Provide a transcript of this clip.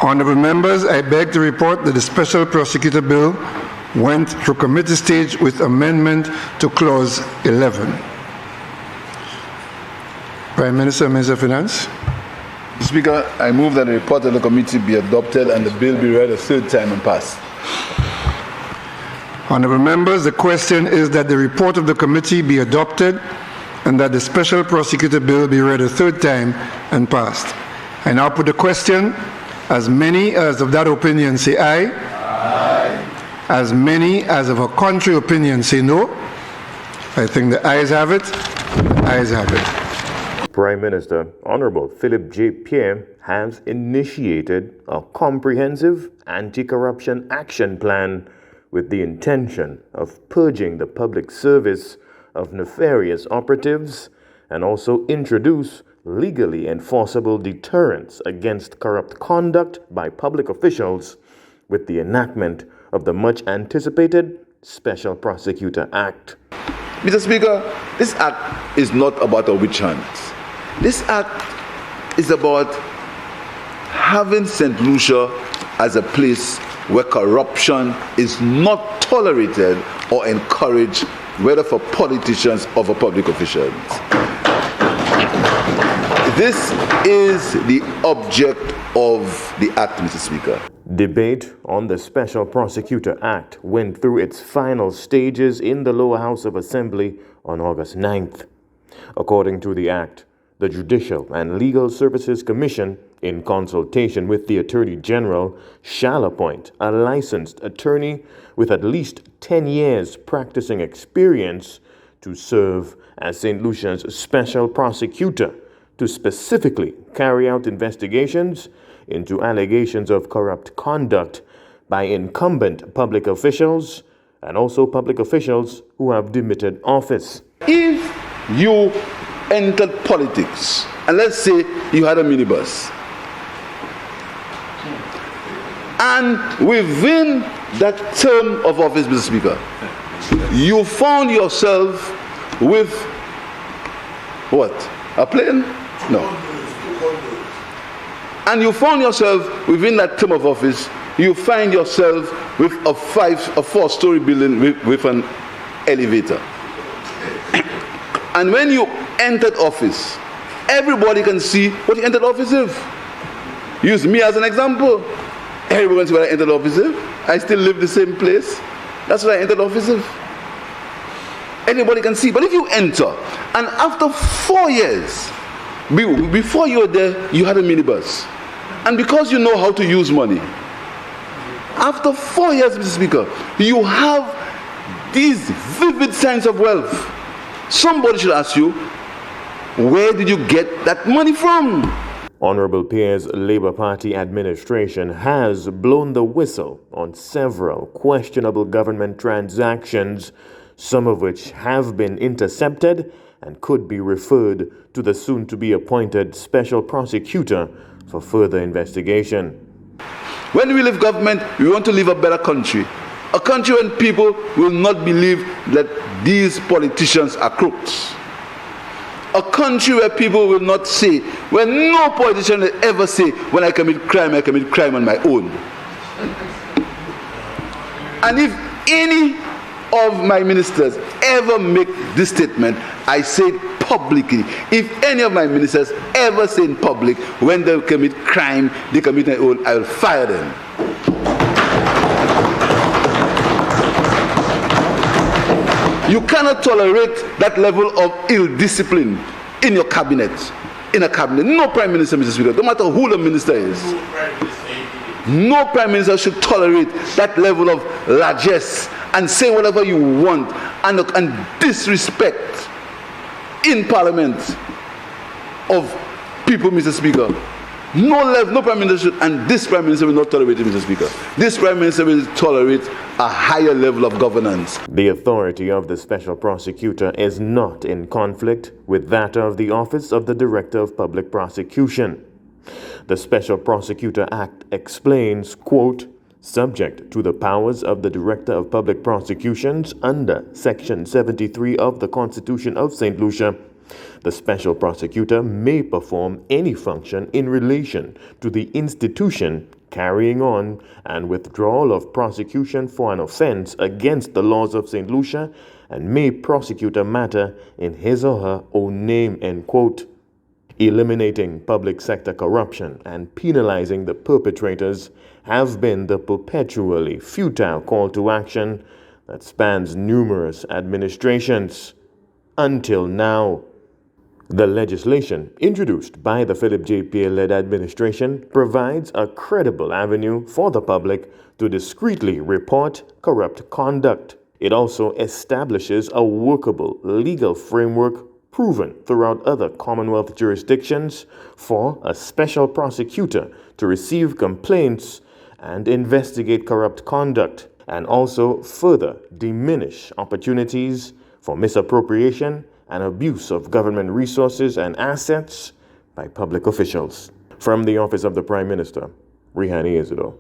Honourable members, I beg to report that the Special Prosecutor Bill went through committee stage with amendment to Clause 11. Prime Minister, Minister of Finance. Mr. Speaker, I move that the report of the committee be adopted and the bill be read a third time and passed. Honourable members, the question is that the report of the committee be adopted and that the Special Prosecutor Bill be read a third time and passed. I now put the question. As many as of that opinion say aye. Aye. As many as of a contrary opinion say no. I think the ayes have it. The ayes have it. Prime Minister Honorable Philip J. Pierre has initiated a comprehensive anti-corruption action plan with the intention of purging the public service of nefarious operatives and also introduce legally enforceable deterrents against corrupt conduct by public officials with the enactment of the much anticipated Special Prosecutor Act. Mr. Speaker, this act is not about a witch hunt. This act is about having St. Lucia as a place where corruption is not tolerated or encouraged, whether for politicians or for public officials. This is the object of the act, Mr. Speaker. Debate on the Special Prosecutor Act went through its final stages in the lower house of Assembly on August 9th. According to the act, the Judicial and Legal Services Commission, in consultation with the Attorney General, shall appoint a licensed attorney with at least 10 years practicing experience to serve as St. Lucia's Special Prosecutor to specifically carry out investigations into allegations of corrupt conduct by incumbent public officials and also public officials who have demitted office. If you entered politics, and let's say you had a minibus, and within that term of office, Mr. Speaker, you found yourself with what? A plane? No. And you found yourself within that term of office, you find yourself with a 4-story building with an elevator. And when you entered office, everybody can see what you entered office with. Use me as an example. Everybody can see what I entered office with. I still live the same place. That's what I entered office with. Anybody can see. But if you enter, and after 4 years, before you were there, you had a minibus. And because you know how to use money, after 4 years, Mr. Speaker, you have these vivid signs of wealth. Somebody should ask you, where did you get that money from? Honorable Pierre's Labour Party administration has blown the whistle on several questionable government transactions, some of which have been intercepted and could be referred to the soon-to-be-appointed Special Prosecutor for further investigation. When we leave government, we want to leave a better country. A country when people will not believe that these politicians are crooks. A country where people will not say, where no politician will ever say, when I commit crime on my own. And if any of my ministers ever make this statement, I say it publicly. If any of my ministers ever say in public, when they commit crime, they commit their own, I will fire them. You cannot tolerate that level of ill discipline in your cabinet. In a cabinet, no prime minister, Mr. Speaker, no matter who the minister is. No prime minister should tolerate that level of largesse and say whatever you want and disrespect in parliament of people, Mr. Speaker. No prime minister should, and this prime minister will not tolerate it, Mr. Speaker. This prime minister will tolerate a higher level of governance. The authority of the Special Prosecutor is not in conflict with that of the Office of the Director of Public Prosecution. The Special Prosecutor Act explains, quote, subject to the powers of the Director of Public Prosecutions under Section 73 of the Constitution of St. Lucia, the Special Prosecutor may perform any function in relation to the institution carrying on and withdrawal of prosecution for an offense against the laws of St. Lucia and may prosecute a matter in his or her own name, end quote. Eliminating public sector corruption and penalizing the perpetrators have been the perpetually futile call to action that spans numerous administrations. Until now, the legislation introduced by the Philip J. Pierre-led administration provides a credible avenue for the public to discreetly report corrupt conduct. It also establishes a workable legal framework proven throughout other Commonwealth jurisdictions for a special prosecutor to receive complaints and investigate corrupt conduct, and also further diminish opportunities for misappropriation and abuse of government resources and assets by public officials. From the Office of the Prime Minister, Rihani Isidore.